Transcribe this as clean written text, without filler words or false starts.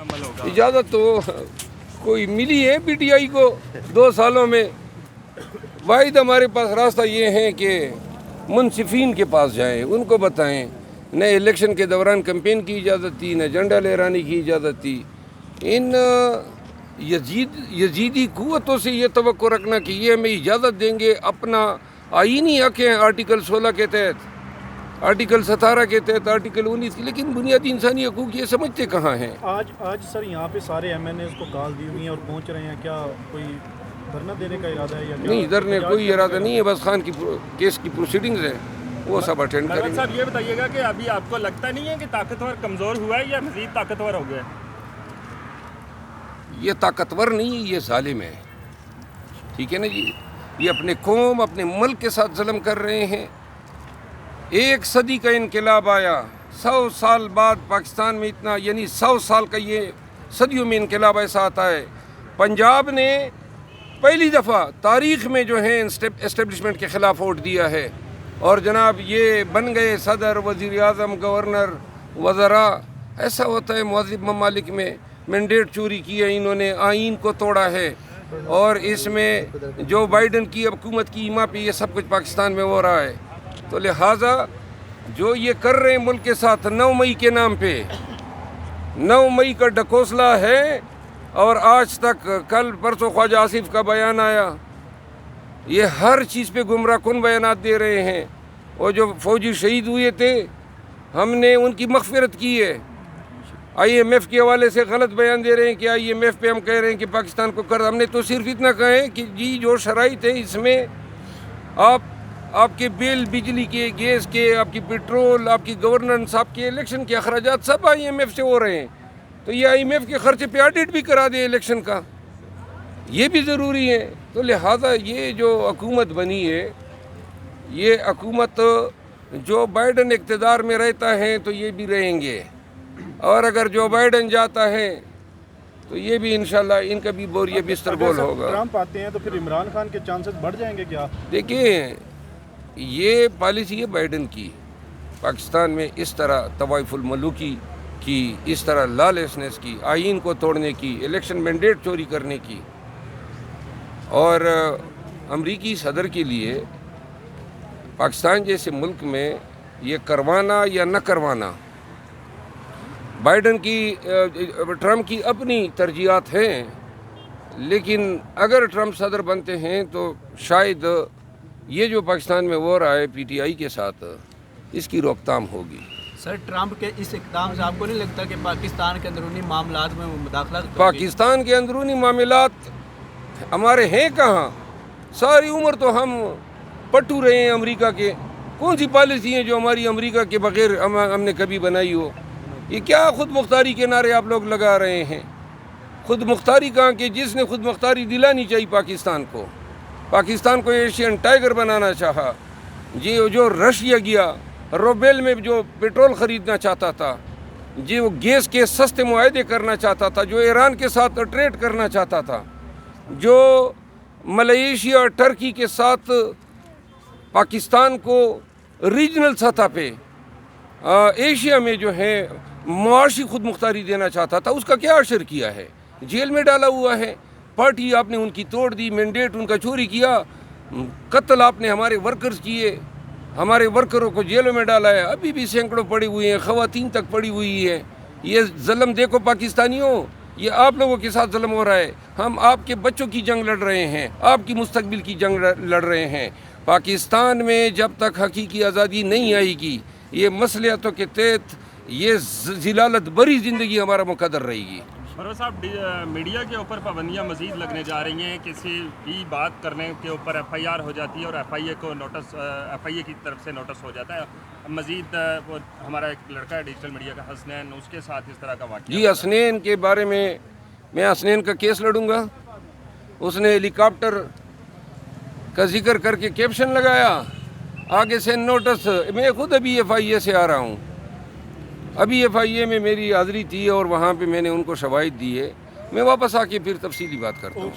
اجازت تو کوئی ملی ہے پی ٹی آئی کو 2 سالوں میں. واحد ہمارے پاس راستہ یہ ہے کہ منصفین کے پاس جائیں, ان کو بتائیں. نہ الیکشن کے دوران کمپین کی اجازت تھی, نہ جھنڈا لہرانے کی اجازت تھی. ان یزیدی قوتوں سے یہ توقع رکھنا کہ یہ ہمیں اجازت دیں گے, اپنا آئینی حق ہے آرٹیکل 16 کے تحت, آرٹیکل 17 کے تحت, آرٹیکل 19 کی, لیکن بنیادی انسانی حقوق یہ سمجھتے کہاں ہیں. آج سر یہاں پہ سارے ایم این ایز کو کال دی ہوئی ہیں اور پہنچ رہے ہیں, کیا کوئی دھرنا دینے کا ارادہ ہے یا نہیں؟ دھرنے کوئی ارادہ نہیں ہے, بس خان کی کیس کی پروسیڈنگز ہیں, وہ سب اٹینڈ کریں گے. صاحب یہ بتائیے گا کہ ابھی آپ کو لگتا نہیں ہے کہ طاقتور کمزور ہوا ہے یا مزید طاقتور ہو گیا ہے؟ یہ طاقتور نہیں ہے, یہ ظالم ہے. ٹھیک ہے نا جی, یہ اپنے قوم اپنے ملک کے ساتھ ظلم کر رہے ہیں. 1 صدی کا انقلاب آیا, 100 سال بعد پاکستان میں اتنا, یعنی 100 سال کا یہ صدیوں میں انقلاب ایسا آتا ہے. پنجاب نے پہلی دفعہ تاریخ میں جو ہے اسٹیبلشمنٹ کے خلاف ووٹ دیا ہے, اور جناب یہ بن گئے صدر, وزیر اعظم, گورنر, وزراء. ایسا ہوتا ہے مہذب ممالک میں. مینڈیٹ چوری کیا انہوں نے, آئین کو توڑا ہے, اور اس میں جو بائیڈن کی حکومت کی ایما پہ یہ سب کچھ پاکستان میں ہو رہا ہے. تو لہٰذا جو یہ کر رہے ہیں ملک کے ساتھ 9 مئی کے نام پہ, 9 مئی کا ڈھکوسلا ہے, اور آج تک کل پرسوں خواجہ آصف کا بیان آیا, یہ ہر چیز پہ گمراہ کن بیانات دے رہے ہیں. اور جو فوجی شہید ہوئے تھے ہم نے ان کی مغفرت کی ہے. آئی ایم ایف کے حوالے سے غلط بیان دے رہے ہیں کہ آئی ایم ایف پہ ہم کہہ رہے ہیں کہ پاکستان کو قرض. ہم نے تو صرف اتنا کہا ہے کہ جی جو شرائط ہے اس میں آپ کے بل, بجلی کے, گیس کے, آپ کی پیٹرول, آپ کی گورننس, آپ کے الیکشن کے اخراجات سب آئی ایم ایف سے ہو رہے ہیں. تو یہ آئی ایم ایف کے خرچے پہ آڈٹ بھی کرا دے الیکشن کا, یہ بھی ضروری ہے. تو لہٰذا یہ جو حکومت بنی ہے, یہ حکومت جو بائیڈن اقتدار میں رہتا ہے تو یہ بھی رہیں گے, اور اگر جو بائیڈن جاتا ہے تو یہ بھی انشاءاللہ ان کا بھی بوریہ بستر گول ہوگا. ٹرمپ آتے ہیں تو پھر عمران خان کے چانسز بڑھ جائیں گے کیا؟ دیکھیں, یہ پالیسی ہے بائیڈن کی, پاکستان میں اس طرح طوائف الملوکی کی, اس طرح لا لیسنس کی, آئین کو توڑنے کی, الیکشن مینڈیٹ چوری کرنے کی. اور امریکی صدر کے لیے پاکستان جیسے ملک میں یہ کروانا یا نہ کروانا, بائیڈن کی, ٹرمپ کی اپنی ترجیحات ہیں, لیکن اگر ٹرمپ صدر بنتے ہیں تو شاید یہ جو پاکستان میں ہو رہا ہے پی ٹی آئی کے ساتھ, اس کی روک تھام ہوگی. سر ٹرمپ کے اس اقدام سے آپ کو نہیں لگتا کہ پاکستان کے اندرونی معاملات میں مداخلت؟ پاکستان کے اندرونی معاملات ہمارے ہیں کہاں؟ ساری عمر تو ہم پٹو رہے ہیں امریکہ کے. کون سی پالیسی ہیں جو ہماری امریکہ کے بغیر ہم نے کبھی بنائی ہو؟ یہ کیا خود مختاری کے نعرے آپ لوگ لگا رہے ہیں؟ خود مختاری کہاں کہ جس نے خود مختاری دلانی چاہیے پاکستان کو ایشین ٹائگر بنانا چاہا, جو رشیا گیا, روبیل میں جو پیٹرول خریدنا چاہتا تھا, جو گیس کے سستے معاہدے کرنا چاہتا تھا, جو ایران کے ساتھ ٹریڈ کرنا چاہتا تھا, جو ملائیشیا اور ٹرکی کے ساتھ پاکستان کو ریجنل سطح پہ ایشیا میں جو ہے معاشی خود مختاری دینا چاہتا تھا, اس کا کیا اثر کیا ہے؟ جیل میں ڈالا ہوا ہے. پارٹی آپ نے ان کی توڑ دی, مینڈیٹ ان کا چوری کیا, قتل آپ نے ہمارے ورکرز کیے, ہمارے ورکروں کو جیلوں میں ڈالا ہے. ابھی بھی سینکڑوں پڑی ہوئی ہیں, خواتین تک پڑی ہوئی ہیں. یہ ظلم دیکھو پاکستانیوں, یہ آپ لوگوں کے ساتھ ظلم ہو رہا ہے. ہم آپ کے بچوں کی جنگ لڑ رہے ہیں, آپ کی مستقبل کی جنگ لڑ رہے ہیں. پاکستان میں جب تک حقیقی آزادی نہیں آئے گی, یہ مصلحتوں کے تحت یہ ذلالت بری زندگی ہمارا مقدر رہے گی. فروز صاحب, میڈیا کے اوپر پابندیاں مزید لگنے جا رہی ہیں. کسی بھی بات کرنے کے اوپر ایف آئی آر ہو جاتی ہے اور ایف آئی اے کو نوٹس, ایف آئی اے کی طرف سے نوٹس ہو جاتا ہے. مزید وہ ہمارا ایک لڑکا ہے ڈیجیٹل میڈیا کا, حسنین, اس کے ساتھ اس طرح کا واقعہ. جی, حسنین کے بارے میں حسنین کا کیس لڑوں گا. اس نے ہیلی کاپٹر کا ذکر کر کے کیپشن لگایا, آگے سے نوٹس. میں خود ابھی ایف آئی اے سے آ رہا ہوں, ابھی ایف آئی اے میں میری حاضری تھی اور وہاں پہ میں نے ان کو شواہد دی ہے. میں واپس آ کے پھر تفصیلی بات کرتا ہوں.